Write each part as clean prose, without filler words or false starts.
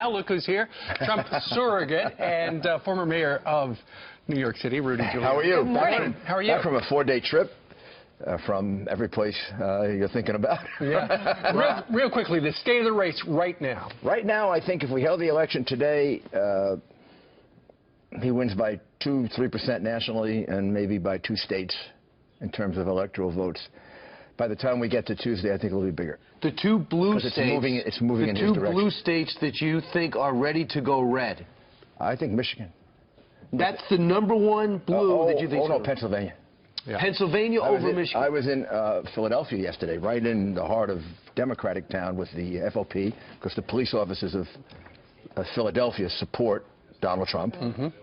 Now look who's here, Trump surrogate and former mayor of New York City, Rudy Giuliani. How are you? Good morning. How are you? Back from a 4-day trip from every place you're thinking about. Yeah. real quickly, the state of the race right now. Right now, I think if we held the election today, he wins by 2-3% nationally and maybe by 2 states in terms of electoral votes. By the time we get to Tuesday, I think it'll be bigger. The 2 blue states. It's moving in his direction. The 2 blue states that you think are ready to go red. I think Michigan. That's the #1 blue that you think. Oh no, Pennsylvania. Yeah. Pennsylvania over Michigan. I was in Philadelphia yesterday, right in the heart of Democratic town with the FOP, because the police officers of Philadelphia support Donald Trump.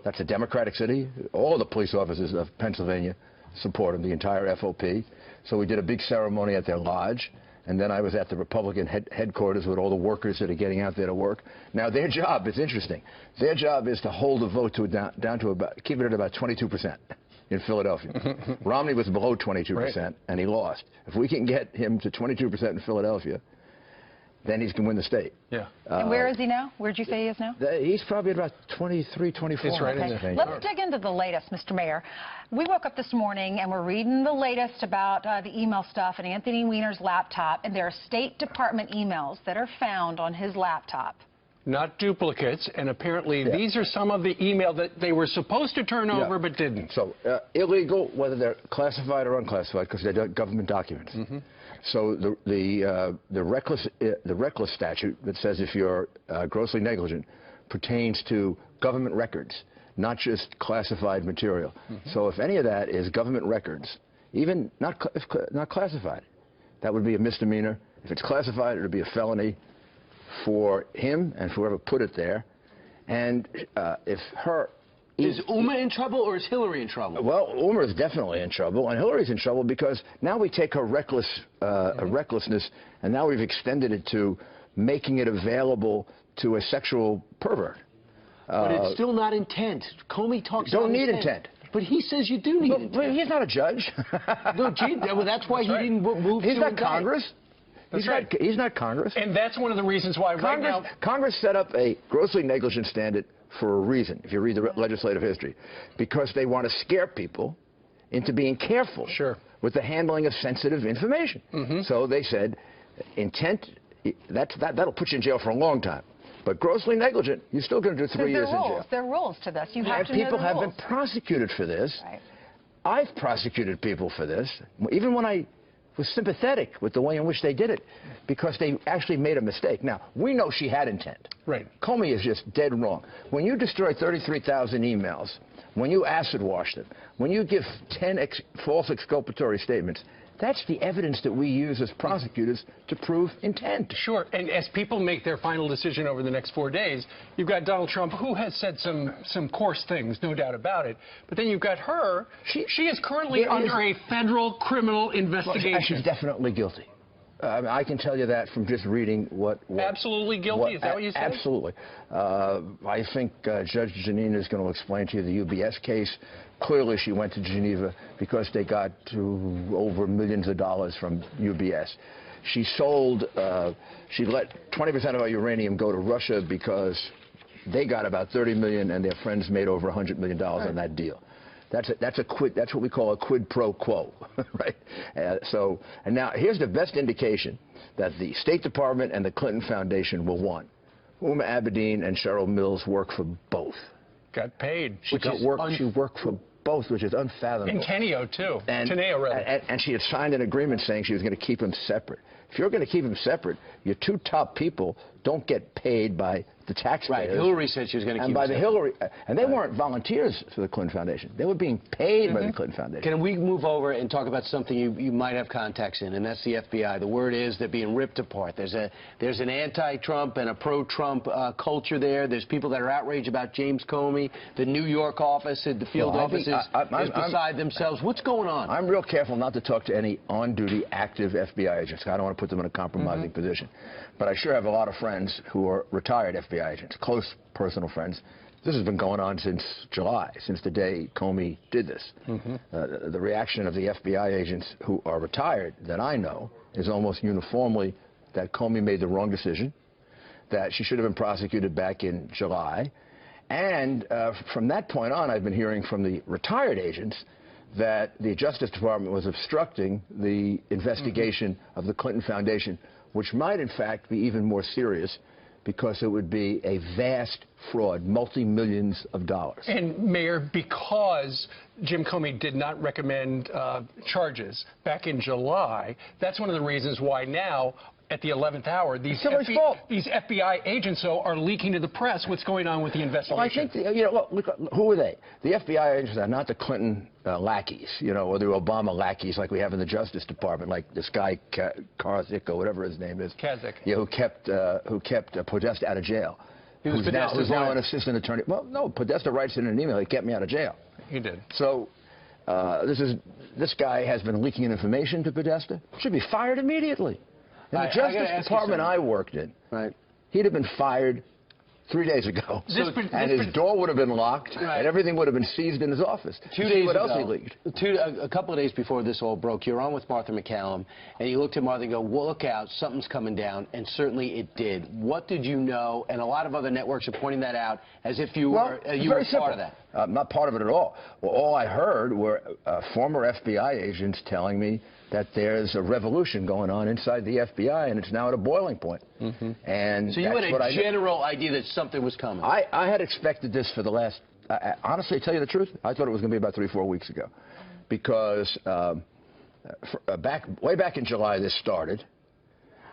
That's a Democratic city. All the police officers of Pennsylvania support him, the entire FOP. So we did a big ceremony at their lodge, and then I was at the Republican headquarters with all the workers that are getting out there to work. Now their job is interesting. Their job is to hold the vote to down to about, keep it at about 22% in Philadelphia. Romney was below 22%, and he lost. If we can get him to 22% in Philadelphia, then he's going to win the state. Yeah. And where is he now? Where'd you say he is now? He's probably at about 23, 24. It's right in there. Let's dig into the latest, Mr. Mayor. We woke up this morning and we're reading the latest about the email stuff and Anthony Weiner's laptop, and there are State Department emails that are found on his laptop. Not duplicates, and apparently these are some of the email that they were supposed to turn over but didn't. So illegal, whether they're classified or unclassified, because they're government documents. So the reckless statute that says if you're grossly negligent pertains to government records, not just classified material. So if any of that is government records, even not classified, that would be a misdemeanor. If it's classified, it would be a felony for him and whoever put it there. And if her... Is Uma in trouble or is Hillary in trouble? Well, Uma is definitely in trouble, and Hillary's in trouble because now we take her recklessness, and now we've extended it to making it available to a sexual pervert. But it's still not intent. Comey talks about intent. But he says you do need intent. But he's not a judge. No, gee, well, that's why he didn't move He's to not indict. Congress. He's not Congress. And that's one of the reasons why right now... Congress set up a grossly negligent standard for a reason, if you read the legislative history, because they want to scare people into being careful with the handling of sensitive information. So they said, intent, that'll put you in jail for a long time. But grossly negligent, you're still going to do 3 years in jail. There are rules to this. You have to know the rules. People have been prosecuted for this. Right. I've prosecuted people for this, even when I was sympathetic with the way in which they did it, because they actually made a mistake. Now, we know she had intent. Right. Comey is just dead wrong. When you destroy 33,000 emails, when you acid wash them, when you give 10 false exculpatory statements, that's the evidence that we use as prosecutors to prove intent. Sure, and as people make their final decision over the next 4 days, you've got Donald Trump, who has said some coarse things, no doubt about it. But then you've got her. She is currently under a federal criminal investigation. Well, she's definitely guilty. I can tell you that from just reading what absolutely guilty? Is that what you said? Absolutely. I think Judge Giuliani is going to explain to you the UBS case. Clearly, she went to Geneva because they got to over millions of dollars from UBS. She sold, she let 20% of our uranium go to Russia because they got about 30 million and their friends made over $100 million on that deal. That's what we call a quid pro quo, right? And now here's the best indication that the State Department and the Clinton Foundation will want. Uma Abedin and Cheryl Mills work for both. Got paid. She worked for both, which is unfathomable. And Teneo, too. Teneo, rather. And she had signed an agreement saying she was going to keep them separate. If you're going to keep them separate, your 2 top people don't get paid by the taxpayers. Right. Hillary said she was going to keep them separate. And they weren't volunteers for the Clinton Foundation. They were being paid by the Clinton Foundation. Can we move over and talk about something you might have contacts in, and that's the FBI. The word is they're being ripped apart. There's an anti-Trump and a pro-Trump culture there. There's people that are outraged about James Comey. The New York office, the field office is beside themselves. What's going on? I'm real careful not to talk to any on-duty active FBI agents. I don't want to put them in a compromising position. But I sure have a lot of friends who are retired FBI agents, close personal friends. This has been going on since July, since the day Comey did this. The reaction of the FBI agents who are retired that I know is almost uniformly that Comey made the wrong decision, that she should have been prosecuted back in July. And from that point on, I've been hearing from the retired agents that the Justice Department was obstructing the investigation of the Clinton Foundation, which might, in fact, be even more serious because it would be a vast fraud, multi-millions of dollars. And, Mayor, because Jim Comey did not recommend charges back in July, that's one of the reasons why now, at the 11th hour, these FBI agents, though, are leaking to the press what's going on with the investigation. Well, I think, look, who are they? The FBI agents are not the Clinton lackeys, or the Obama lackeys like we have in the Justice Department, like this guy Karzik or whatever his name is. Kazik. Yeah, who kept Podesta out of jail. Who's now an assistant attorney. Well, no, Podesta writes in an email, he kept me out of jail. He did. So this guy has been leaking information to Podesta. Should be fired immediately. In the Justice Department I worked in, he'd have been fired 3 days ago. And his door would have been locked, and everything would have been seized in his office. 2 days what ago, else he leaked? A couple of days before this all broke, you were on with Martha McCallum, and you looked at Martha and go, well, look out, something's coming down, and certainly it did. What did you know? And a lot of other networks are pointing that out as if you were part of that. I'm not part of it at all. Well, all I heard were former FBI agents telling me that there's a revolution going on inside the FBI, and it's now at a boiling point. And so you had a general idea that something was coming. I had expected this for the last, honestly, to tell you the truth, I thought it was going to be about 3 or 4 weeks ago. Because way back in July this started.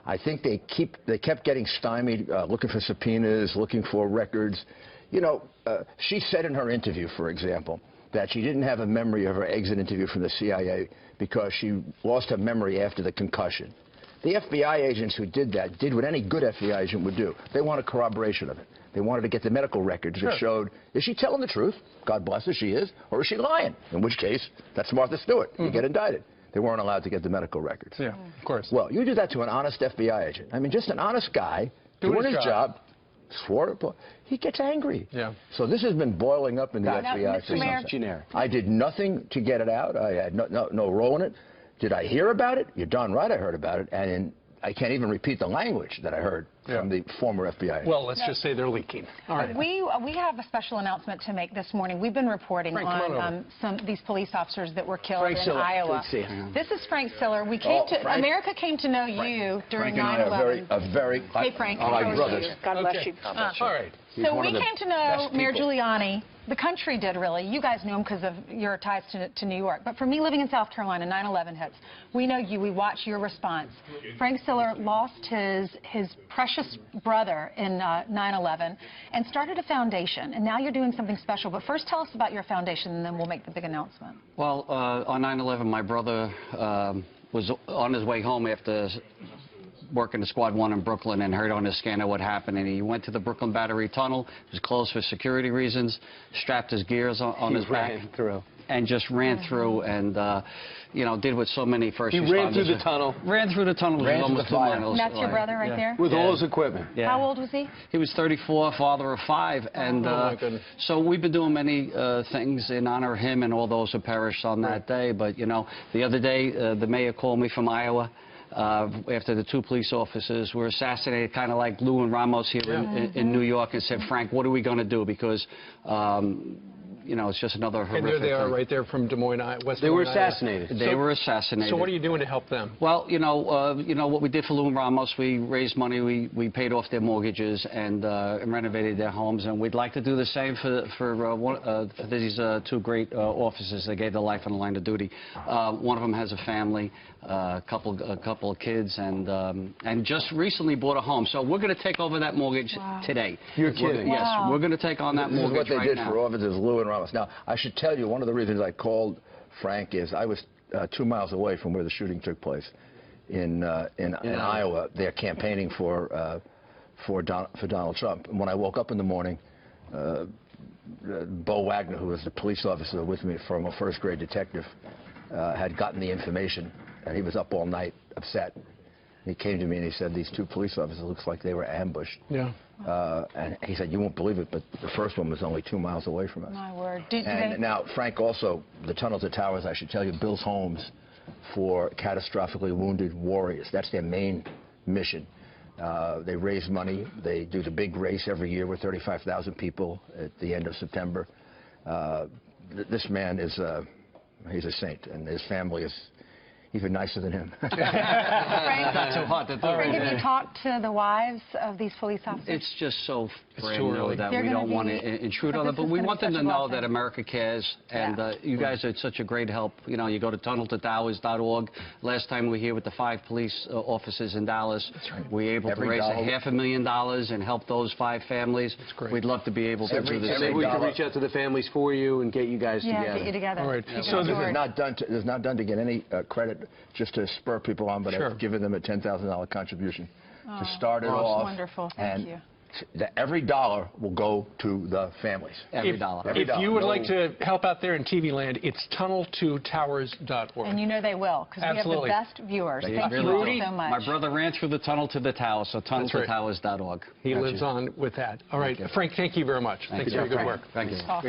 I think they kept getting stymied, looking for subpoenas, looking for records. She said in her interview, for example, that she didn't have a memory of her exit interview from the CIA because she lost her memory after the concussion. The FBI agents who did that did what any good FBI agent would do. They wanted corroboration of it. They wanted to get the medical records that showed, is she telling the truth? God bless her, she is. Or is she lying? In which case, that's Martha Stewart. You get indicted. They weren't allowed to get the medical records. Yeah, of course. Well, you do that to an honest FBI agent. I mean, just an honest guy doing his job. He gets angry. Yeah. So this has been boiling up in the FBI for some time. I did nothing to get it out. I had no role in it. Did I hear about it? You're darn right I heard about it. And I can't even repeat the language that I heard from the former FBI agent. Well, let's just say they're leaking. All right. We have a special announcement to make this morning. We've been reporting on these police officers that were killed in Iowa. This is Frank Siller. America came to know you during 9/11. Hey, Frank. My brothers. God bless you. All right. So we came to know Mayor Giuliani. The country did, really. You guys knew him because of your ties to New York. But for me, living in South Carolina, 9/11 hits. We know you. We watch your response. Frank Siller lost his precious brother in 9/11 and started a foundation. And now you're doing something special. But first, tell us about your foundation, and then we'll make the big announcement. Well, on 9/11, my brother was on his way home after working the Squad 1 in Brooklyn and heard on the scanner what happened, and he went to the Brooklyn Battery Tunnel. It was closed for security reasons, strapped his gears on his back and just ran through and did what so many first responders. He ran through the tunnel. Ran through the tunnel. Ran almost through the 2 fire. miles. And that's your brother right there? With all his equipment. Yeah. How old was he? He was 34, father of 5, and so we've been doing many things in honor of him and all those who perished on that day. But the other day, the mayor called me from Iowa. After the 2 police officers were assassinated, kind of like Lou and Ramos here in New York, and said, Frank, what are we going to do? Because, it's just another horrific And there they are thing. right there from Des Moines, West They Des were Moines, assassinated. They were assassinated. So what are you doing to help them? Well, what we did for Lou and Ramos, we raised money, we paid off their mortgages and renovated their homes, and we'd like to do the same for these 2 great officers that gave their life on the line of duty. One of them has a family, a couple of kids, and just recently bought a home. So we're going to take over that mortgage today. You're kidding? Yes, we're going to take on that mortgage This is what they did now. for officers Lou and Ramos. Now, I should tell you, one of the reasons I called Frank is I was 2 miles away from where the shooting took place in Iowa. They're campaigning for Donald Trump. And when I woke up in the morning, Bo Wagner, who was the police officer with me, from a first-grade detective, had gotten the information, and he was up all night upset. He came to me and he said, these 2 police officers, looks like they were ambushed. Yeah. And he said, you won't believe it, but the first one was only 2 miles away from us. My word. Now, Frank also, the Tunnel to Towers, I should tell you, builds homes for catastrophically wounded warriors. That's their main mission. They raise money. They do the big race every year with 35,000 people at the end of September. This man is he's a saint, and his family is even nicer than him. Frank, Not so hot. Frank, have you talked to the wives of these police officers? It's just so brand too new early. that They're we gonna don't want be- to intrude but on this them. But is we gonna want be them to such a know blessing. that America cares, and Yeah. you guys are such a great help. You know, you go to tunneltotowers.org. Last time we were here with the 5 police officers in Dallas, we were able Every to raise dollar. $500,000 and help those 5 families. That's great. We'd love to be able to do the Maybe same. we can reach out to the families for you and get you guys Yeah, together. get you together. All right. Take So it this forward. It's not done to get any credit, just to spur people on, but Sure. I've given them a $10,000 contribution to start it that's off. wonderful. Thank and you. every dollar will go to the families. Every dollar. Every If dollar. you would No- like to help out there in TV land, it's tunneltotowers.org. And you know they will, because we have the Absolutely. best viewers. They Thank really you do. so much. My brother ran through the tunnel to the tower, so tunneltotowers.org. He lives on with that. All right, Frank, thank you very much. Thanks for your good work. Thank you. Awesome.